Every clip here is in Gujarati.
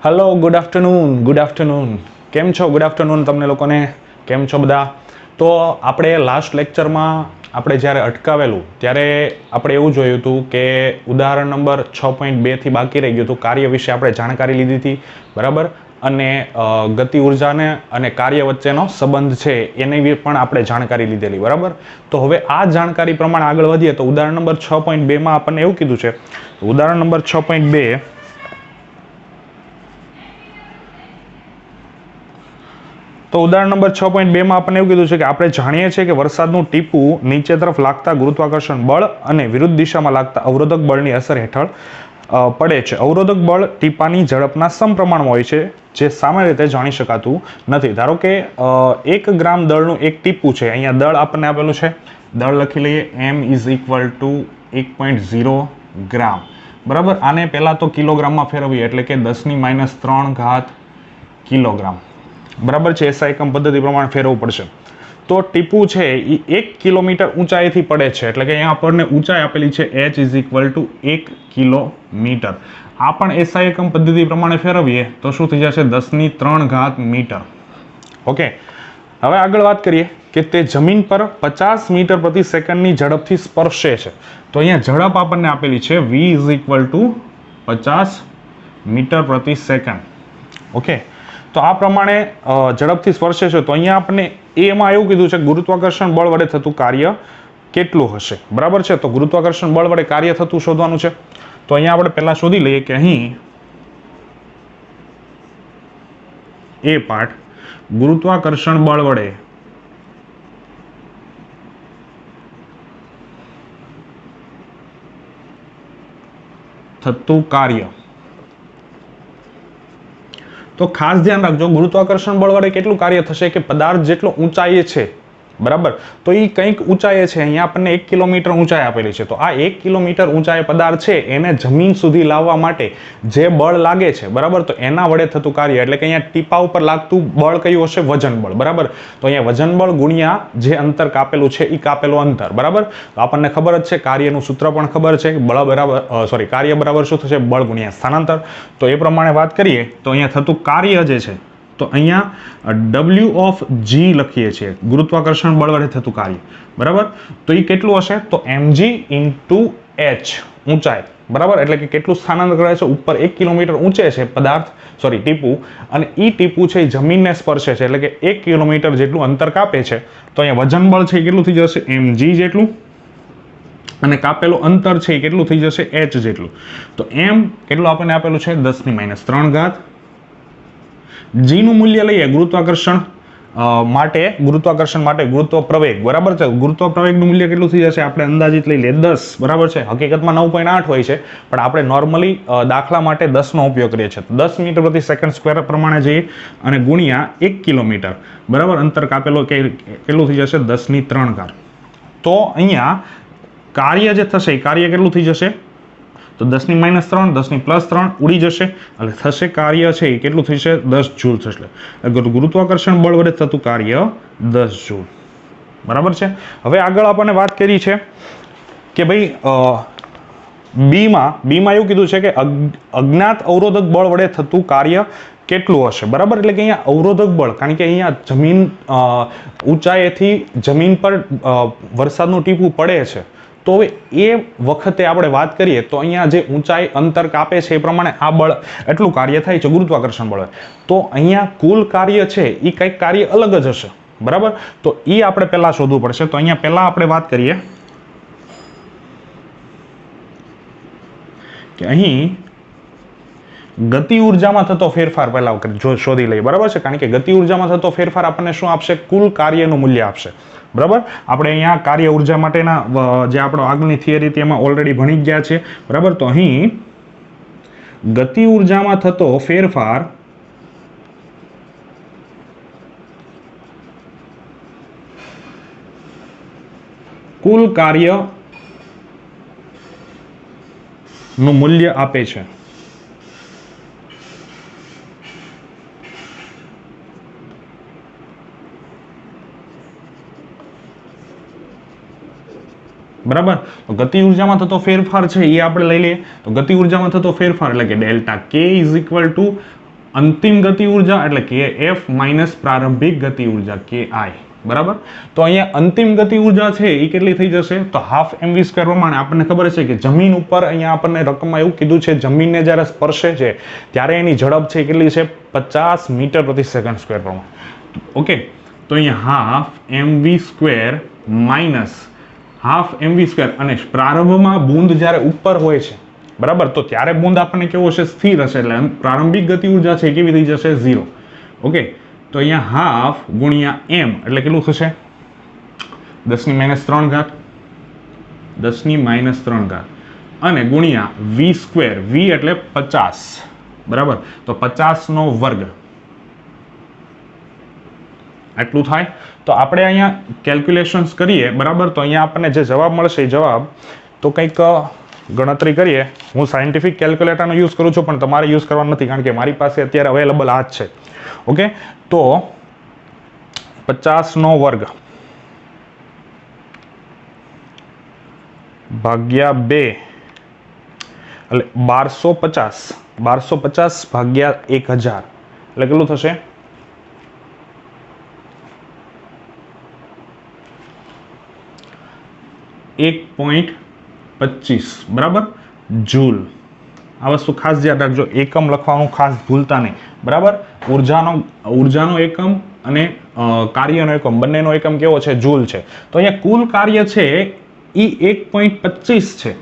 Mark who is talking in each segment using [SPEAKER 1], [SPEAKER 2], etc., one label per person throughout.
[SPEAKER 1] हेलो गुड आफ्टरनून केम छो गुड आफ्टरनून तमने लोकोने केम छो बधा। तो આપણે લાસ્ટ લેક્ચરમાં આપણે જ્યારે અટકાવેલું ત્યારે આપણે એવું જોયું હતું કે ઉદાહરણ નંબર 6.2 થી બાકી રહી ગયું હતું કાર્ય વિશે આપણે જાણકારી લીધી હતી બરાબર। અને ગતિ ઉર્જાને અને કાર્ય વચ્ચેનો સંબંધ છે એની પણ આપણે જાણકારી લીધેલી બરાબર। તો હવે આ જાણકારી પ્રમાણે આગળ વધીએ તો ઉદાહરણ નંબર 6.2 માં આપણને એવું કીધું છે ઉદાહરણ નંબર 6.2 तो उदाहरण नंबर 6.2 में आपने એવું કીધું છે કે આપણે જાણીએ છીએ કે વરસાદનું ટીપું નીચે તરફ લાગતા ગુરુત્વાકર્ષણ બળ અને વિરુદ્ધ દિશામાં લાગતા અવરોધક બળની અસર હેઠળ પડે છે। અવરોધક બળ ટીપાની ઝડપના સમપ્રમાણમાં હોય છે જે સામાન્ય રીતે જાણી શકાતું નથી। ધારો કે 1 ગ્રામ દળનું એક ટીપું છે, અહીંયા દળ આપણને આપેલું છે, દળ લખી લઈએ m = 1.0 ગ્રામ બરાબર। આને પહેલા તો કિલોગ્રામમાં ફેરવીએ એટલે કે 10⁻³ કિલોગ્રામ बराबर है। एसआई एकम पद्धति प्रमाण फेरवू पड़शे। तो टीपू है 1 किलोमीटर ऊंचाई थी पड़े छे एटले के अहींया आपणे ऊंचाई आपेली छे h = 1 किलोमीटर। आ पण एसआई एकम पद्धति प्रमाणे फेरवीए तो शुं थई जशे 10⁻³ मीटर। ओके, हवे आगळ वात करीए के ते जमीन पर 50 मीटर प्रति सेकंड नी झड़पथी स्पर्शे छे। तो अहींया झड़प आपणे आपेली छे v = 50 मीटर प्रति सेकंड। ओके, तो आ प्रमाणे झड़पथी स्पर्शे छे तो अहींया आपने ए मां एवुं कीधुं छे गुरुत्वाकर्षण बळ वडे थतुं कार्य केटलुं हशे बराबर छे। तो गुरुत्वाकर्षण बळ वडे कार्य थतुं शोधवानुं छे। तो अहींया आपणे पहेला शोधी लईए के अहीं ए पार्ट गुरुत्वाकर्षण बळ वडे थतुं कार्य। तो खास ध्यान रखो गुरुत्वाकर्षण बळ वडे केटलुं कार्य थशे के पदार्थ जेटलो ऊंचाईए छे बराबर तो ई कंईक ऊंचाईए छे, अहींया आपणे 1 किलोमीटर ऊंचाई आपेली छे। तो आ 1 किलोमीटर ऊंचाई पदार्थ छे एने जमीन सुधी लाववा माटे जे बळ लागे छे बराबर तो एना वडे थतुं कार्य एटले के अहींया टीपा उपर लागतुं बळ कयुं हशे? वजन बळ बराबर। तो अहींया वजन बळ गुण્યા जे अंतर कापेલું છે ई कापेલું अंतर बराबर। तो આપણને ખબર જ છે કાર્યનું સૂત્ર પણ ખબર છે બળ બરાબર કાર્ય બરાબર શું થશે? બળ ગુણ્યા સ્થાનાંતર। તો એ પ્રમાણે વાત કરીએ તો અહીંયા થતું કાર્ય જે છે तो अहींया W(g) लखीए छीए गुरुत्वाकर्षण बळ वडे थतुं कार्य बराबर। तो ई केटलुं हशे? तो mg × h ऊंचाई बराबर एटले के केटलुं स्थानांतर करे छे ऊपर 1 किलोमीटर ऊंचे छे पदार्थ टीपू अने ई टीपू छे जमीनने स्पर्शे छे एटले के 1 किलोमीटर जेटलुं अंतर कापे छे। तो अहींया वजन बळ छे केटलुं थई जशे? mg जेटलुं અને કાપેલું અંતર છે કેટલું થઈ જશે? h જેટલું। તો m કેટલું આપણને આપેલું છે? 10⁻³ g નું મૂલ્ય લઈએ ગુરુત્વાકર્ષણ માટે ગુરુત્વ પ્રવેગ બરાબર છે। ગુરુત્વ પ્રવેગનું મૂલ્ય કેટલું થઈ જશે? આપણે અંદાજિત લઈ લઈએ 10 બરાબર છે। હકીકતમાં 9.8 હોય છે પણ આપણે નોર્મલી દાખલા માટે 10 નો ઉપયોગ કરીએ છીએ। 10 મીટર પ્રતિ સેકન્ડ સ્ક્વેર પ્રમાણે જઈએ અને ગુણ્યા 1 કિલોમીટર બરાબર અંતર કાપેલો કેટલું થઈ જશે? 10⁻³ તો અહીંયા કાર્ય જે થશે એ કાર્ય કેટલું થઈ જશે? तो 10⁻³ 10+3 उड़ी जशे એટલે થશે કાર્ય છે એ કેટલું થશે? 10 જૂલ થશે। એટલે ગુરુત્વાકર્ષણ બળ વડે થતું કાર્ય 10 જૂલ બરાબર છે। હવે આગળ આપણને વાત કરી છે કે ભાઈ બી માં એવું કીધું છે કે અજ્ઞાત અવરોધક બળ વડે થતું કાર્ય કેટલું હશે બરાબર। એટલે કે અહીંયા અવરોધક બળ કારણ કે અહીંયા જમીન ઊંચાઈથી જમીન પર વરસાદનું ટીપું પડે છે तो ए वखते आपणे बात करिए तो अहींया जे ऊंचाई अंतर कापे छे ए प्रमाणे आ बळ एटलुं कार्य थाय छे गुरुत्वाकर्षण बळ। तो अहींया कुल कार्य छे ई कंईक कार्य अलग ज हशे बराबर। तो ई आपणे पहेला शोधવું પડશે। तो अहींया पहेला आपणे बात करिए के अहीं गति ऊर्जामां थतो फेरफार पहेला जो शोधी लઈએ बराबर छे कारण के गति ऊर्जामां थतो फेरफार आपणे शुं आपशे? कुल कार्यનું મૂલ્ય આપશે बराबर। આપણે અહીંયા કાર્ય ઊર્જા માટેના જે આપણો આગળની થિયરી તેમાં ઓલરેડી ભણી ગયા છે બરાબર। તો અહીં ગતિ ઊર્જામાં થતો ફેરફાર કુલ કાર્યનું મૂલ્ય આપે છે। बराबर। तो गति ऊर्जा में थतो फेरफार है ये आपणे लई लीए। तो गति ऊर्जा में थतो फेरफार એટલે કે डेल्टा K = અંતિમ ગતિ ઉર્જા એટલે kf માઇનસ પ્રારંભિક ગતિ ઉર્જા ki, બરાબર. તો અહીંયા અંતિમ ગતિ ઉર્જા છે એ કેટલી થઈ જશે? તો હાફ mv² પ્રમાણે આપણને ખબર છે કે જમીન ઉપર અહીંયા આપણને રકમમાં એવું કીધું છે, જમીનને જ્યારે સ્પર્શે છે ત્યારે એની ઝડપ છે કેટલી છે? 50 મીટર પ્રતિ સેકન્ડ સ્ક્વેર પ્રમાણે. ઓકે, તો અહીંયા half mv² minus half mv², અને પ્રારંભમાં બુંદ જ્યારે ઉપર હોય છે, બરાબર, તો ત્યારે બુંદ આપણને કેવો હશે? સ્થિર હશે, એટલે પ્રારંભિક ગતિ ઉર્જા છે કેવી થઈ જશે? 0. ઓકે, તો અહીંયા હાફ ગુણ્યા m એટલે કેટલું થશે? 10⁻³ 10⁻³ અને ગુણ્યા v², v એટલે 50, બરાબર, તો 50² આટલું થાય. તો આપણે અહીંયા કેલ્ક્યુલેશન્સ કરીએ, બરાબર, તો અહીંયા આપણને જે જવાબ મળશે એ જવાબ તો કંઈક ગણતરી કરીએ. હું સાયન્ટિફિક કેલ્ક્યુલેટરનો યુઝ કરું છું, પણ તમારે યુઝ કરવાનો નથી, કારણ કે મારી પાસે અત્યારે અવેલેબલ આ જ છે. ઓકે, તો 50² ભાગ્યા 2 એટલે 1250, 1250 ભાગ્યા 1000 એટલે કેટલું થશે? 1.25, બરાબર, જૂલ. આ વસ્તુ ખાસ ધ્યાન રાખજો, એકમ લખવાનું ખાસ ભૂલતા નહીં, બરાબર. ઉર્જાનો એકમ અને કાર્યનો એકમ બંનેનો એકમ કેવો છે? જૂલ છે. તો અહીંયા કુલ કાર્ય છે એ 1.25 છે,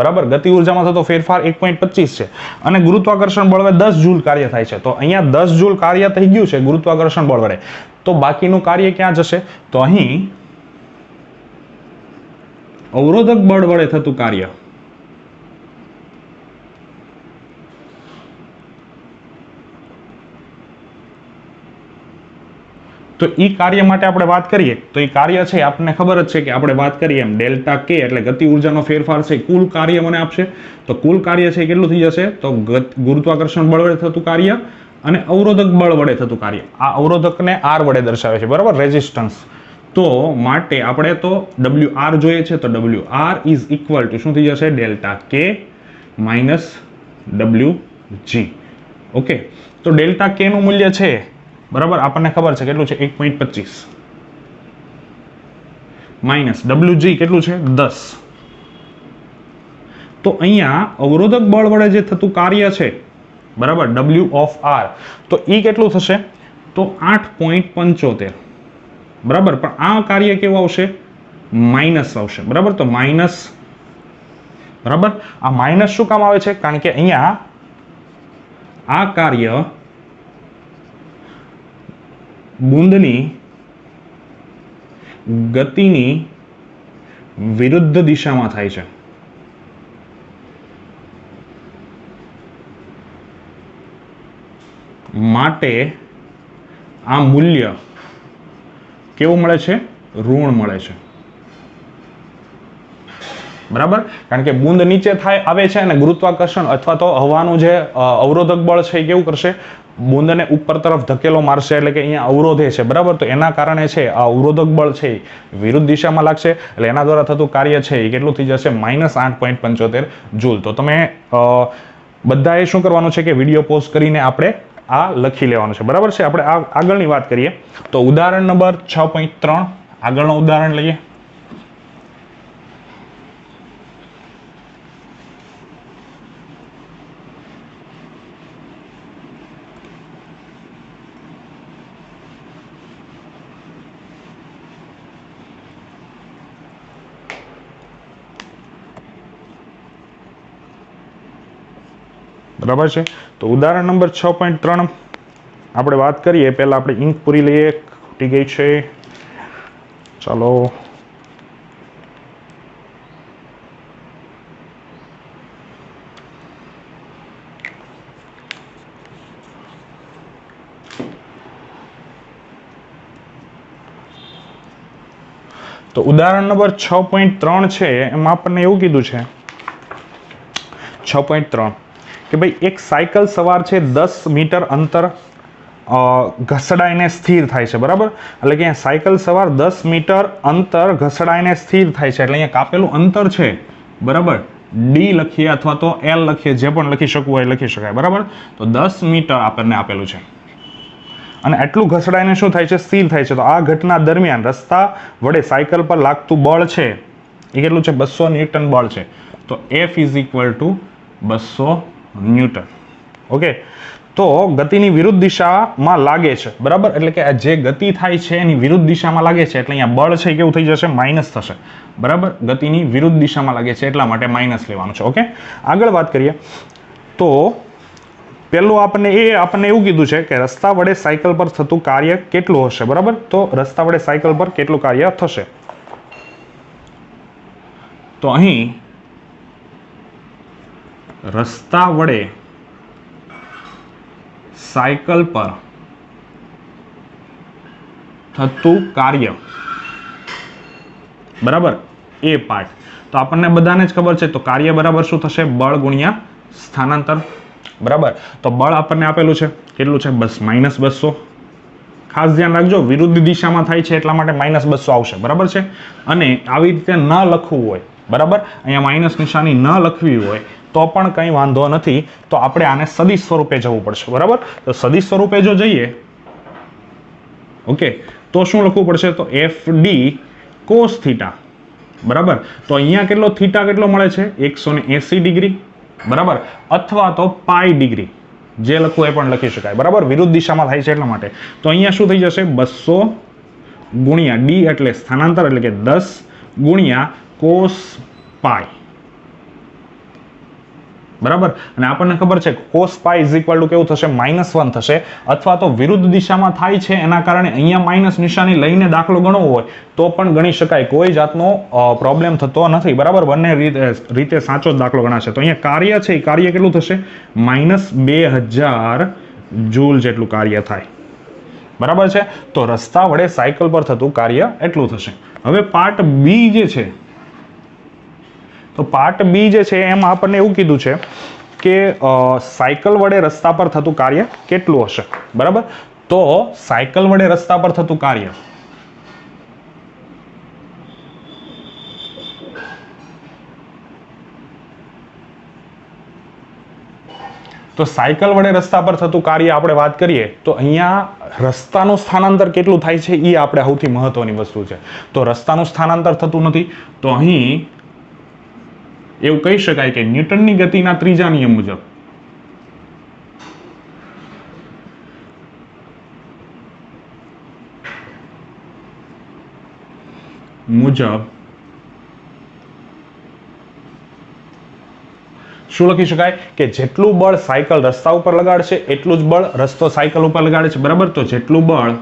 [SPEAKER 1] બરાબર. ગતિ ઉર્જામાં થતો ફેરફાર 1.25 છે અને ગુરુત્વાકર્ષણ બળ વડે 10 જૂલ કાર્ય થાય છે. તો અહીંયા 10 જૂલ કાર્ય થઈ ગયું છે ગુરુત્વાકર્ષણ બળ વડે. તો બાકીનું કાર્ય ક્યાં જશે? તો અહીં અવરોધક બળ વડે થતું કાર્ય, તો એ કાર્ય માટે આપણે વાત કરીએ તો એ કાર્ય છે આપણને ખબર જ છે કે આપણે વાત કરીએ એમ ડેલ્ટા કે એટલે ગતિ ઉર્જાનો ફેરફાર છે, કુલ કાર્ય મને આપશે. તો કુલ કાર્ય છે કેટલું થઈ જશે? તો ગુરુત્વાકર્ષણ બળ વડે થતું કાર્ય અને અવરોધક બળ વડે થતું કાર્ય. આ અવરોધકને R વડે દર્શાવે છે, બરાબર, રેઝિસ્ટન્સ. તો માટે આપણે તો WR જોઈએ છે, તો WR ઇઝ ઇક્વલ ટુ શું થઈ જશે? ડેલ્ટા કે માઇનસ WG. ઓકે, તો ડેલ્ટા કે નું મૂલ્ય છે, બરાબર, આપણને ખબર છે કેટલું છે? 1.25 માઇનસ WG કેટલું છે? 10. તો અહીંયા અવરોધક બળ વડે જે થતું કાર્ય છે, બરાબર, W ઓફ R, તો એ કેટલું થશે? તો 8.75, બરાબર. પણ આ કાર્ય કેવું આવશે? માઇનસ આવશે, બરાબર. તો માઇનસ, બરાબર. આ માઇનસ શું કામ આવે છે? કારણ કે અહીંયા આ કાર્ય બુંદની ગતિની વિરુદ્ધ દિશામાં થાય છે. માટે આ મૂલ્ય કેવું મળે છે? ઋણ મળે છે, બરાબર. કારણ કે બુંદ નીચે આવે છે અને ગુરુત્વાકર્ષણ અથવા તો હવાનું જે અવરોધક બળ છે એ કેવું કરશે? બુંદને ઉપર તરફ ધકેલો મારશે, એટલે કે અહીંયા અવરોધે છે, બરાબર. તો એના કારણે છે આ અવરોધક બળ છે વિરુદ્ધ દિશામાં લાગશે, એટલે એના દ્વારા થતું કાર્ય છે એ કેટલું થઈ જશે? -8.75 જૂલ. તો તમે બધાએ શું કરવાનું છે કે વિડીયો પોઝ કરીને આપણે આ લખી લેવાનું છે, બરાબર છે. આપણે આગળની વાત કરીએ તો ઉદાહરણ નંબર 6.3, આગળનું ઉદાહરણ લઈએ. બરાબર છે. તો ઉદાહરણ નંબર 6.3 આપણે વાત કરીએ. પહેલા આપણે ઇંક પૂરી લઈએ, ખૂટી ગઈ છે. ચાલો, તો ઉદાહરણ નંબર 6.3 છે એમાં આપણને એવું કીધું છે 6.3 કે ભાઈ એક સાયકલ સવાર છે 10 મીટર અંતર ઘસડાઈને સ્થિર થાય છે, બરાબર. એટલે કે અહીંયા સાયકલ સવાર 10 મીટર અંતર ઘસડાઈને સ્થિર થાય છે, એટલે અહીંયા કાપેલું અંતર છે, બરાબર, ડી લખીએ અથવા તો એલ લખીએ, જે પણ લખી શકવું હોય લખી શકાય, બરાબર. તો 10 મીટર આપણને આપેલું છે અને એટલું ઘસડાઈને શું થાય છે? સ્થિર થાય છે. તો આ ઘટના દરમિયાન રસ્તા વડે સાયકલ પર લાગતું બળ છે એ કેટલું છે? 200 ન્યૂટન બળ છે. તો F is equal to 200 newton. Okay, તો ગતિની વિરુદ્ધ દિશામાં લાગે છે, બરાબર. એટલે કે જે ગતિ થાય છે એની વિરુદ્ધ દિશામાં લાગે છે એટલે અહીંયા બળ છે એ કેવું થઈ જશે? માઇનસ થશે, બરાબર. ગતિની વિરુદ્ધ દિશામાં લાગે છે એટલા માટે માઇનસ લેવાનું છે. ઓકે, આગળ વાત કરીએ તો પેલું આપણને એવું કીધું છે કે રસ્તા વડે સાયકલ પર થતું કાર્ય કેટલું હશે, બરાબર. તો રસ્તા વડે સાયકલ પર કેટલું કાર્ય થશે? તો અહીં રસ્તા વડે સાયકલ પર થતું કાર્ય, બરાબર, એ પાર્ટ. તો આપણને બધાને જ ખબર છે. તો કાર્ય બરાબર શું થશે? બળ ગુણ્યા સ્થાનાંતર, બરાબર. તો બળ આપણને આપેલું છે કેટલું છે? -200. ખાસ ધ્યાન રાખજો, વિરુદ્ધ દિશામાં થાય છે એટલા માટે -200 આવશે, બરાબર છે. અને આવી રીતે ન લખવું હોય, બરાબર, અહીંયા માઇનસ નિશાની ન લખવી હોય તો પણ કંઈ વાંધો નથી. તો આપણે આને સદિશ સ્વરૂપે જવું પડશે, બરાબર. તો સદિશ સ્વરૂપે જો જઈએ, ઓકે, તો શું લખવું પડશે? તો FD cos θ, બરાબર. તો અહીંયા કેટલો થીટા કેટલો મળે છે? 180 ડિગ્રી, બરાબર. અથવા તો પાઈ ડિગ્રી, જે લખવું એ પણ લખી શકાય, બરાબર. વિરુદ્ધ દિશામાં થાય છે એટલા માટે. તો અહીંયા શું થઈ જશે? 200 ગુણ્યા ડી એટલે સ્થાનાંતર, એટલે કે 10 ગુણ્યા cos પાઈ, બરાબર. અને આપણને ખબર છે cos pi is equal two કેવું થશે? -1 થશે. અથવા તો વિરુદ્ધ દિશામાં થાય છે એના કારણે અહીંયા માઇનસ નિશાની લઈને દાખલો ગણવો હોય તો પણ ગણી શકાય, કોઈ જાતનો પ્રોબ્લેમ થતો નથી, બરાબર. બંને રીતે સાચો જ દાખલો ગણાશે. તો અહીંયા કાર્ય છે એ કાર્ય કેટલું થશે? -2000 જૂલ જેટલું કાર્ય થાય, બરાબર છે. તો રસ્તા વડે સાયકલ પર થતું કાર્ય એટલું થશે. હવે પાર્ટ બી જે છે, તો પાર્ટ બી જે છે એમાં આપણને એવું કીધું છે કે સાયકલ વડે રસ્તા પર થતું કાર્ય કેટલું હશે, બરાબર. તો સાયકલ વડે રસ્તા પર થતું કાર્ય, તો સાયકલ વડે રસ્તા પર થતું કાર્ય આપણે વાત કરીએ તો અહીંયા રસ્તાનું સ્થાનાંતર કેટલું થાય છે એ આપણે સૌથી મહત્વની વસ્તુ છે. તો રસ્તાનું સ્થાનાંતર થતું નથી. તો અહીં એવું કહી શકાય કે ન્યૂટનની ગતિના ત્રીજા નિયમ મુજબ શું લખી શકાય કે જેટલું બળ સાયકલ રસ્તા ઉપર લગાડશે એટલું જ બળ રસ્તો સાયકલ ઉપર લગાડે છે, બરાબર. તો જેટલું બળ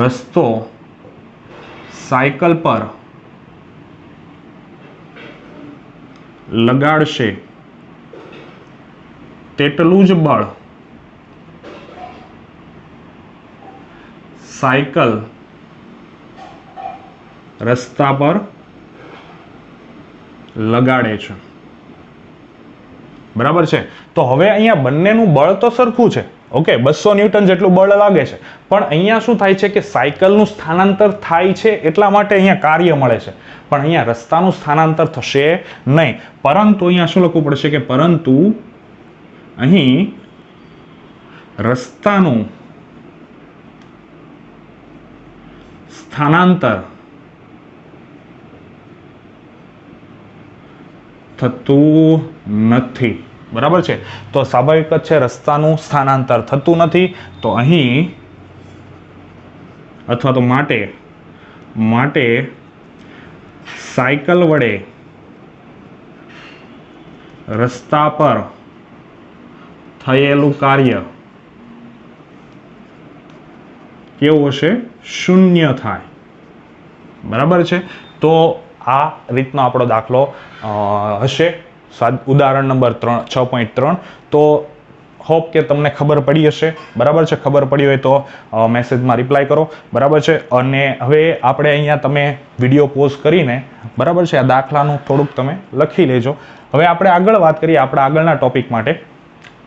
[SPEAKER 1] રસ્તો સાયકલ પર લગાડશે તેટલું જ બળ સાયકલ રસ્તા પર લગાડે છે, બરાબર છે. તો હવે અહીંયા બંનેનું બળ તો સરખું છે, ઓકે, 200 ન્યૂટન જેટલું બળ લાગે છે. પણ અહીંયા શું થાય છે કે સાયકલનું સ્થાનાંતર થાય છે એટલા માટે અહીંયા કાર્ય મળે છે, પણ અહીંયા રસ્તાનું સ્થાનાંતર થશે નહીં. પરંતુ અહીંયા શું લખવું પડશે કે પરંતુ અહીં રસ્તાનું સ્થાનાંતર થતું નથી, બરાબર છે. તો સ્વાભાવિક જ છે રસ્તાનું સ્થાનાંતર થતું નથી. તો અહીં અથવા તો માટે સાયકલ વડે રસ્તા પર થયેલું કાર્ય કેવું હશે? શૂન્ય થાય, બરાબર છે. તો આ રીતનો આપણો દાખલો હશે. ઉદાહરણ નંબર 6.3. તો હોપ કે તમને ખબર પડી હશે, બરાબર છે. ખબર પડી હોય તો મેસેજમાં રિપ્લાય કરો, બરાબર છે. અને હવે આપણે અહીંયા તમે વિડીયો પોઝ કરીને, બરાબર છે, આ દાખલાનું થોડુંક તમે લખી લેજો. હવે આપણે આગળ વાત કરીએ આપણા આગળના ટોપિક માટે.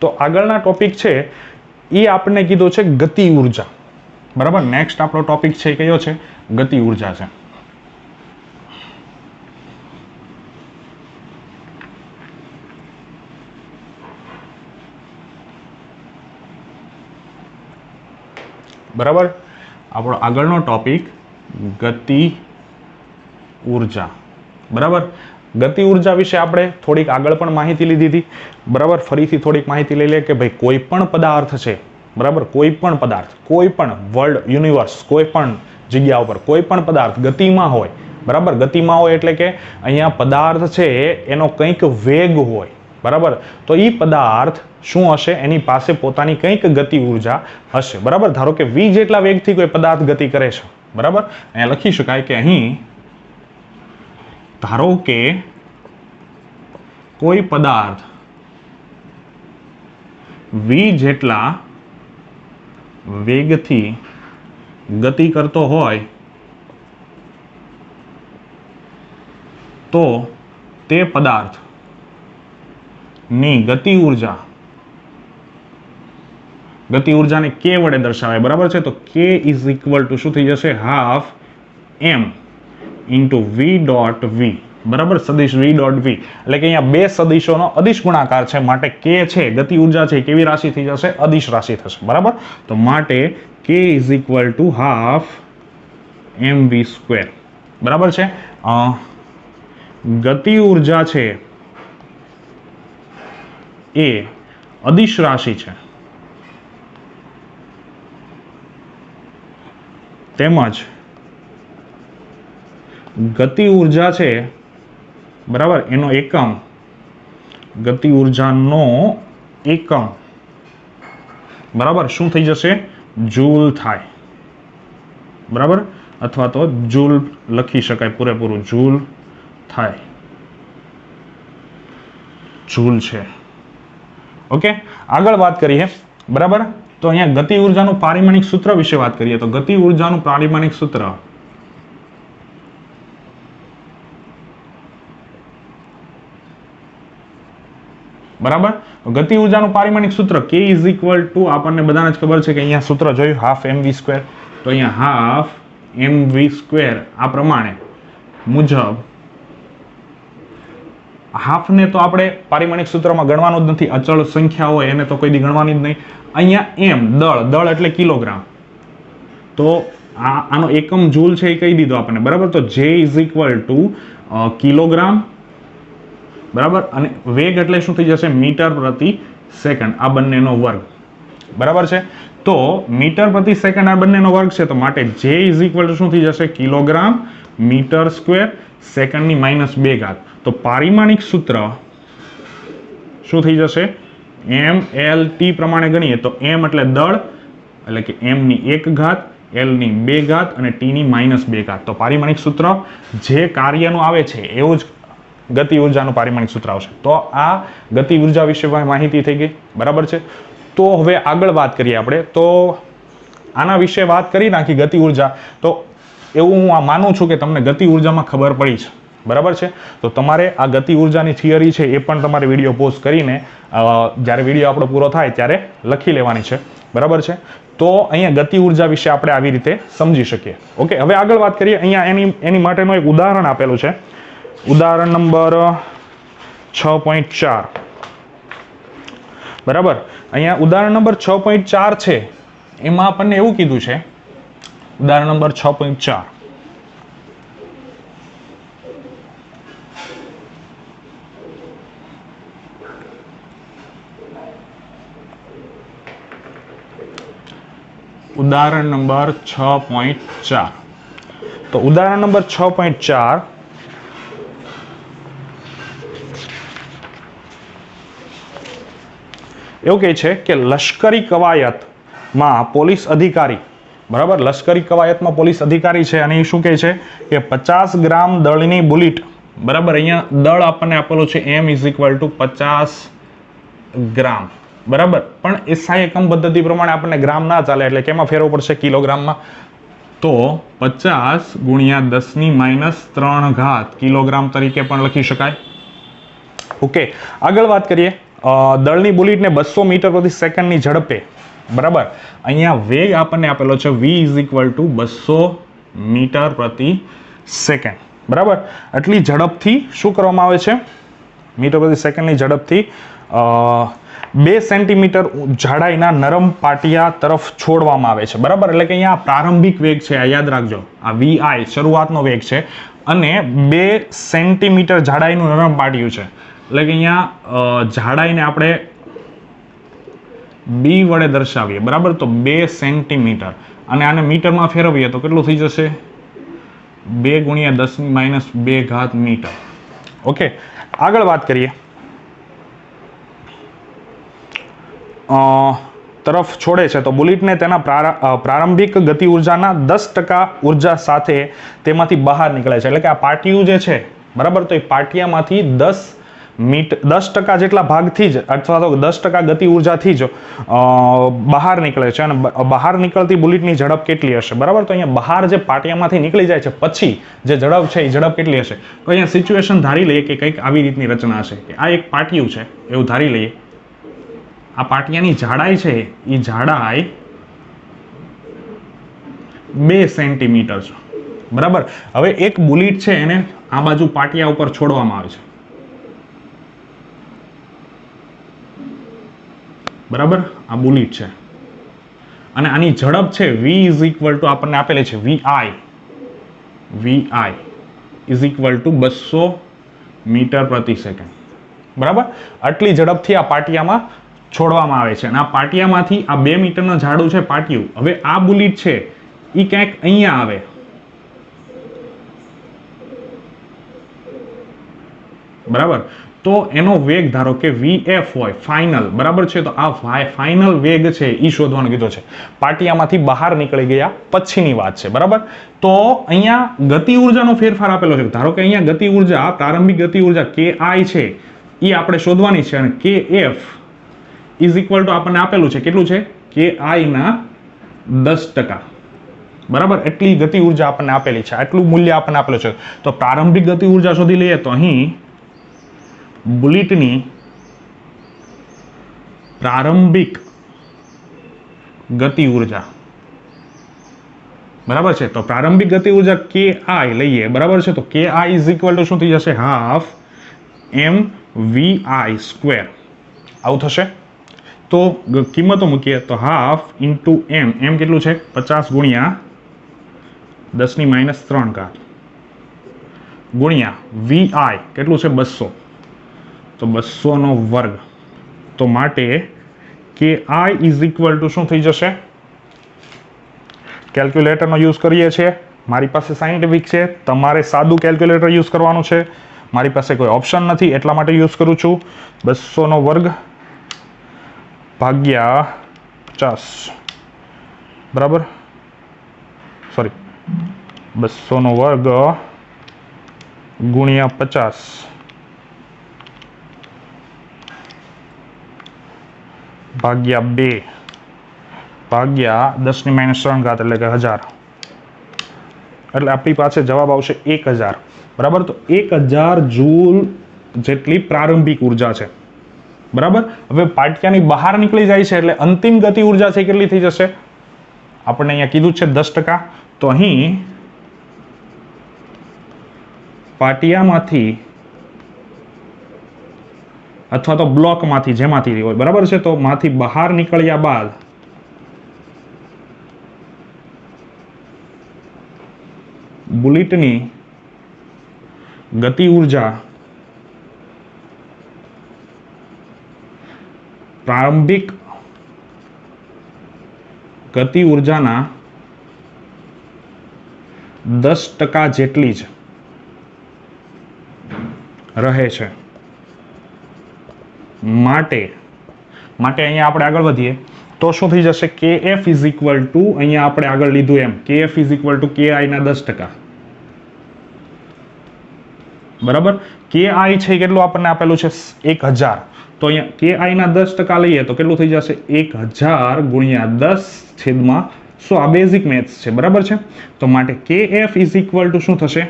[SPEAKER 1] તો આગળના ટોપિક છે એ આપણને કીધો છે ગતિ ઉર્જા, બરાબર. નેક્સ્ટ આપણો ટોપિક છે કયો છે? ગતિ ઉર્જા છે. બરાબર. આપણો આગળનો ટોપિક ગતિ ઉર્જા. બરાબર. ગતિ ઉર્જા વિશે આપણે થોડીક આગળ પણ માહિતી લીધી હતી. બરાબર. ફરીથી થોડીક માહિતી લઈ લે કે ભાઈ કોઈ પણ પદાર્થ છે, બરાબર, કોઈ પણ પદાર્થ, કોઈ પણ વર્લ્ડ, યુનિવર્સ, કોઈ પણ જગ્યા ઉપર કોઈ પણ પદાર્થ ગતિમાં હોય, બરાબર, ગતિમાં હોય એટલે કે અહીંયા પદાર્થ છે એનો કંઈક વેગ હોય, બરાબર, તો એ પદાર્થ શું હશે, એની પાસે પોતાની કંઈક ગતિ ઉર્જા હશે. બરાબર. ધારો કે v જેટલા વેગથી કોઈ પદાર્થ ગતિ કરે છે, બરાબર, અહીંયા લખી શકાય કે અહીં ધારો કે કોઈ પદાર્થ v જેટલા વેગથી ગતિ કરતો હોય તો તે પદાર્થ ની ગતિ ઉર્જાને k વડે દર્શાવાય. બરાબર છે. તો k ઇઝ ઇક્વલ ટુ શું થઈ જશે, half m into v dot v. બરાબર. સદિશ v ડોટ v એટલે કે અહીંયા બે સદિશોનો અદિશ ગુણાકાર છે, માટે k છે ગતિ ઉર્જા છે કેવી રાશિ થઈ જશે, અદિશ રાશિ થશે. બરાબર. તો માટે k is equal two half mv square. બરાબર છે. ગતિ ઉર્જા છે એ અદિશ રાશિ છે, તેમજ ગતિ ઉર્જા છે, બરાબર, એનો એકમ, ગતિ ઉર્જાનો એકમ, બરાબર, શું થઈ જશે, જૂલ થાય. બરાબર. અથવા તો જૂલ લખી શકાય પૂરેપૂરું, જૂલ થાય, જૂલ છે. ઓકે. આગળ વાત કરીએ. બરાબર. તો અહીંયા ગતિ ઉર્જાનું પારિમાણિક સૂત્ર વિશે વાત કરીએ. તો ગતિ ઉર્જાનું પારિમાણિક સૂત્ર બરાબર. ગતિ ઉર્જાનું પારિમાણિક સૂત્ર k ઇઝ ઇક્વલ ટુ, આપણને બધાને જ ખબર છે કે અહીંયા સૂત્ર જોયું, હાફ mv સ્ક્વેર. તો અહીંયા હાફ mv સ્ક્વેર આ પ્રમાણે મુજબ, હાફને તો આપણે પારિમાણિક સૂત્રમાં ગણવાનું જ નથી, અચળ સંખ્યા હોય એને તો કોઈ દી ગણવાની જ નહીં. અહીંયા m દળ એટલે કિલોગ્રામ, તો આનો એકમ જૂલ છે એ કહી દીધો આપણને. બરાબર. તો j is equal two kilogram, બરાબર, અને વેગ એટલે શું થઈ જશે, મીટર પ્રતિ સેકન્ડ, આ બંનેનો વર્ગ. બરાબર છે. તો મીટર પ્રતિ સેકન્ડ આ બંનેનો વર્ગ છે, તો માટે j ઇઝ ઇક્વલ ટુ શું થઈ જશે, કિલોગ્રામ મીટર સ્ક્વેર સેકન્ડની -2 ઘાત. તો પારિમાણિક સૂત્ર શું થઈ જશે, mlt પ્રમાણે ગણીએ તો m એટલે દળ, એટલે કે m ની 1 ઘાત, l ની 2 ઘાત અને t ની -2 ઘાત. તો પારિમાણિક સૂત્ર જે કાર્યનું આવે છે એવું જ ગતિ ઉર્જાનું પારિમાણિક સૂત્ર આવશે. તો આ ગતિ ઉર્જા વિશે માહિતી થઈ ગઈ. બરાબર છે. તો હવે આગળ વાત કરીએ આપણે. તો આના વિશે વાત કરી નાખી ગતિ ઉર્જા. તો એવું હું આ માનું છું કે તમને ગતિ ઉર્જામાં ખબર પડી છે. બરાબર છે. તો તમારે આ ગતિ ઉર્જાની થિયરી છે એ પણ તમારે વિડીયો પોઝ કરીને જ્યારે વિડીયો આપણો પૂરો થાય ત્યારે લખી લેવાની છે. બરાબર છે. તો અહીંયા ગતિ ઉર્જા વિશે આપણે આવી રીતે સમજી શકીએ. ઓકે. હવે આગળ વાત કરીએ. અહીંયા એની માટેનું એક ઉદાહરણ આપેલું છે. ઉદાહરણ નંબર 6.4. બરાબર. અહીંયા ઉદાહરણ નંબર 6.4 છે, એમાં આપણને એવું કીધું છે, ઉદાહરણ નંબર 6.4, ઉદાહરણ નંબર 6.4. તો ઉદાહરણ નંબર 6.4 એવું કહે છે કે લશ્કરી કવાયતમાં પોલીસ અધિકારી, બરાબર, લશ્કરી કવાયતમાં પોલીસ અધિકારી છે અને એ શું કહે છે કે 50 ગ્રામ દળની બુલેટ, બરાબર, અહીંયા દળ આપણને આપેલો છે m ઇઝ ઇક્વલ ટુ 50 ગ્રામ, બરાબર, પણ એસઆઈ એકમ પદ્ધતિ પ્રમાણે આપણને ગ્રામ ના ચાલે, એટલે કેમાં ફેરવો પડશે, કિલોગ્રામમાં. તો 50 ગુણ્યા 10 ની -3 ઘાત કિલોગ્રામ તરીકે પણ લખી શકાય. ઓકે. આગળ વાત કરીએ. દળની બુલેટને 200 મીટર પ્રતિ સેકન્ડની ઝડપે, બરાબર, અહીંયા વેગ આપણને આપેલો છે v is equal to 200 metre પ્રતિ સેકન્ડ, બરાબર, એટલી ઝડપથી શું કરવામાં આવે છે, મીટર પ્રતિ સેકન્ડની ઝડપથી 2 સેન્ટીમીટર જાડાઈના નરમ પાટિયા તરફ છોડવામાં આવે છે, બરાબર. એટલે કે અહીંયા પ્રારંભિક વેગ છે, આ યાદ રાખજો, આ વી શરૂઆતનો વેગ છે, અને 2 સેન્ટીમીટર જાડાઈનું નરમ પાટિયું છે. એટલે કે અહીંયા જાડાઈને આપણે બી વડે દર્શાવીએ, બરાબર. તો 2 સેન્ટીમીટર, અને આને મીટરમાં ફેરવીએ તો કેટલું થઈ જશે? 2 × 10⁻² મીટર. ઓકે, આગળ વાત કરીએ. તરફ છોડે છે તો બુલેટને તેના પ્રારંભિક ગતિ ઉર્જાના 10% ઉર્જા સાથે તેમાંથી બહાર નીકળે છે. એટલે કે આ પાટિયું જે છે, બરાબર, તો એ પાટિયામાંથી 10% જેટલા ભાગથી જ, અથવા તો 10% ગતિ ઉર્જાથી જ બહાર નીકળે છે. અને બહાર નીકળતી બુલેટની ઝડપ કેટલી હશે? બરાબર, તો અહીંયા બહાર જે પાટિયામાંથી નીકળી જાય છે પછી જે ઝડપ છે એ ઝડપ કેટલી હશે? તો અહીંયા સિચ્યુએશન ધારી લઈએ કે કંઈક આવી રીતની રચના હશે, કે આ એક પાટિયું છે એવું ધારી લઈએ. આ પાટિયાની જાડાઈ છે, એ જાડાઈ 2 સેન્ટીમીટર છે, બરાબર. હવે એક બુલેટ છે, એને આ બાજુ પાટિયા ઉપર છોડવામાં આવે છે, બરાબર. આ બુલેટ છે, અને આની ઝડપ છે v = આપણને આપેલી છે vi = 200 મીટર પ્રતિ સેકન્ડ, બરાબર. આટલી ઝડપથી આ પાટિયામાં છોડવામાં આવે છે, અને આ પાટિયામાંથી આ 2 મીટરનું જાડું છે પાટિયું. હવે આ બુલેટ છે એ ક્યાંક અહીંયા આવે, બરાબર. તો એનો વેગ ધારો કે vf હોય ફાઇનલ, બરાબર છે. તો આ ફાઇનલ વેગ છે એ શોધવાનું કીધું છે, પાટિયામાંથી બહાર નીકળી ગયા પછીની વાત છે, બરાબર. તો અહીંયા ગતિ ઉર્જાનો ફેરફાર આપેલો છે. ધારો કે અહીંયા ગતિ ઉર્જા, પ્રારંભિક ગતિ ઉર્જા ki છે, એ આપણે શોધવાની છે, અને kf = આપણને આપેલું છે, કેટલું છે? ki ના 10%, બરાબર. એટલી ગતિ ઉર્જા આપણને આપેલી છે, આટલું મૂલ્ય આપણને આપેલું છે. તો પ્રારંભિક ગતિ ઉર્જા શોધી લઈએ તો અહીં બુલેટની પ્રારંભિક ગતિ ઉર્જા, બરાબર છે. તો પ્રારંભિક ગતિ ઉર્જા ki લઈએ, બરાબર છે. તો ki = શું થઈ જશે? ½ mvi², આવું થશે. તો કિંમતો મૂકીએ તો ½ × m કેટલું છે? 50 × 10⁻³ ગુણ્યા vi કેટલું છે? 200, તો 200². તો માટે ki = શું થઈ જશે? કેલ્ક્યુલેટરનો યુઝ કરીએ છીએ, મારી પાસે સાયન્ટિફિક છે, તમારે સાદું કેલ્ક્યુલેટર યુઝ કરવાનું છે. મારી પાસે કોઈ ઓપ્શન નથી, એટલા માટે યુઝ કરું છું. 200² ભાગ્યા 50, બરાબર. સોરી, 200² ગુણ્યા 50 ભાગ્યા 2 ભાગ્યા 10⁻³ એટલે કે 1000. એટલે આપણી પાસે જવાબ આવશે 1000, બરાબર. તો 1000 જૂલ જેટલી પ્રારંભિક ઉર્જા છે, બરાબર. હવે પાટિયાની બહાર નીકળી જાય છે એટલે અંતિમ ગતિ ઉર્જા છે કેટલી થઈ જશે? આપણને અહીંયા કીધું છે 10%. તો અહીં પાટિયામાંથી અથવા તો બ્લોકમાંથી, જેમાંથી હોય, બરાબર છે, તો માંથી બહાર નીકળ્યા બાદ બુલેટની ગતિ ઉર્જા પ્રારંભિક ગતિ ઉર્જાના 10% જેટલી જ રહે છે. માટે અહીંયા આપણે આગળ વધીએ તો શું થઈ જશે? kf = અહીંયા આપણે આગળ લીધું એમ, kf = ki ના 10%, બરાબર. ki છે કેટલું આપણને આપેલું છે? 1000. તો અહીંયા ki ના 10% લઈએ તો કેટલું થઈ જશે? 1000 × 10/100. આ બેઝિક મેથ્સ છે, બરાબર છે. તો માટે kf = શું થશે?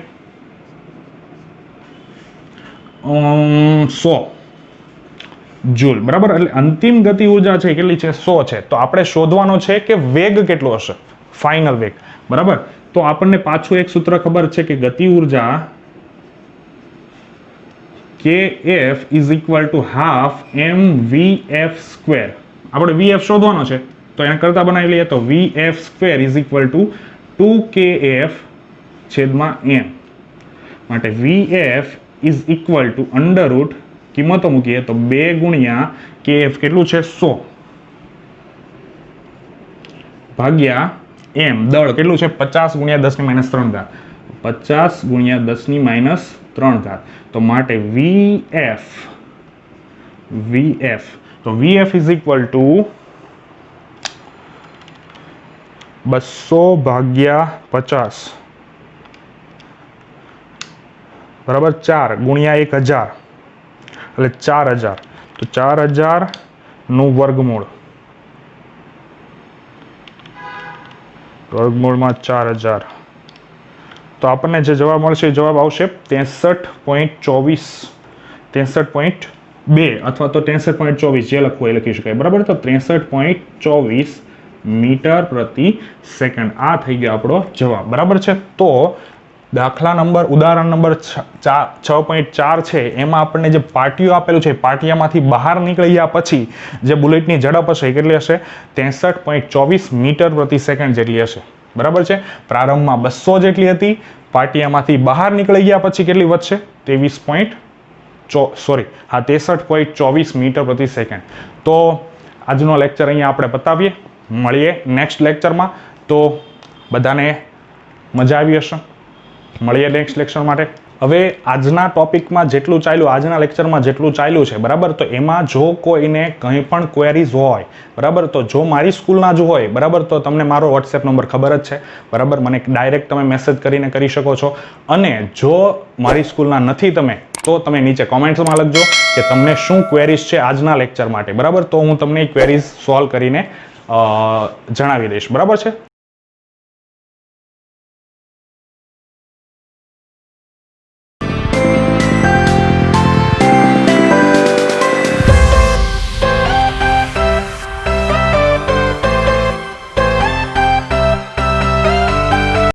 [SPEAKER 1] 100 જૂલ, બરાબર. એટલે અંતિમ ગતિ ઉર્જા છે કેટલી છે? 100 છે. તો આપણે શોધવાનો છે કે વેગ કેટલો હશે, ફાઇનલ વેગ, બરાબર. તો આપણને પાછું એક સૂત્ર ખબર છે કે ગતિ ઉર્જા KF is equal two half mvf square. આપણે vf શોધવાનો છે તો એને કરતા બનાવી લઈએ તો vf square is equal two 2kf છેદમાં m. માટે vf is equal two under route કિંમતો મૂકીએ તો 2 ગુણ્યા kf કેટલું છે 100 ભાગ્યા m દળ કેટલું છે 50 ગુણ્યા 10 ની માઇનસ 3 ઘાત 50 ગુણ્યા 10 ની માઇનસ 3 ઘાત. તો માટે vf તો vf ઇઝ ઇક્વલ ટુ 200 ભાગ્યા 50 બરાબર 4 ગુણ્યા 1000 એટલે 4000. તો 4000 નું વર્ગમૂળ વર્ગમૂળમાં 4000 તો આપણને જે જવાબ મળશે એ જવાબ આવશે 63.2 અથવા તો 63.24 જે લખવું એ લખી શકાય બરાબર. તો 63.24 મીટર પ્રતિ સેકન્ડ આ થઈ ગયો આપણો જવાબ બરાબર છે. તો દાખલા નંબર ઉદાહરણ નંબર 6.4 છે એમાં આપણને જે પાટિયું આપેલું છે પાટિયામાંથી બહાર નીકળી ગયા પછી જે બુલેટની ઝડપ હશે એ કેટલી હશે 63.24 મીટર પ્રતિ સેકન્ડ જેટલી હશે બરાબર છે. પ્રારંભમાં 200 જેટલી હતી, પાટિયામાંથી બહાર નીકળી ગયા પછી કેટલી વધશે 63.24 મીટર પ્રતિ સેકન્ડ. તો આજનો લેક્ચર અહીંયા આપણે પતાવીએ, મળીએ નેક્સ્ટ લેક્ચરમાં. તો બધાને મજા આવી હશે, મળીએ નેક્સ્ટ લેક્ચર માટે. હવે આજના ટોપિકમાં જેટલું ચાલ્યું, આજના લેક્ચરમાં જેટલું ચાલ્યું છે બરાબર, તો એમાં જો કોઈને કંઈ પણ ક્વેરીઝ હોય બરાબર, તો જો મારી સ્કૂલના જ હોય બરાબર, તો તમને મારો વોટ્સએપ નંબર ખબર જ છે બરાબર, મને ડાયરેક્ટ તમે મેસેજ કરીને કરી શકો છો. અને જો મારી સ્કૂલના નથી તમે, તો તમે નીચે કોમેન્ટ્સમાં લખજો કે તમને શું ક્વેરીઝ છે આજના લેક્ચર માટે બરાબર, તો હું તમને એ ક્વેરીઝ સોલ્વ કરીને જણાવી દઈશ બરાબર છે.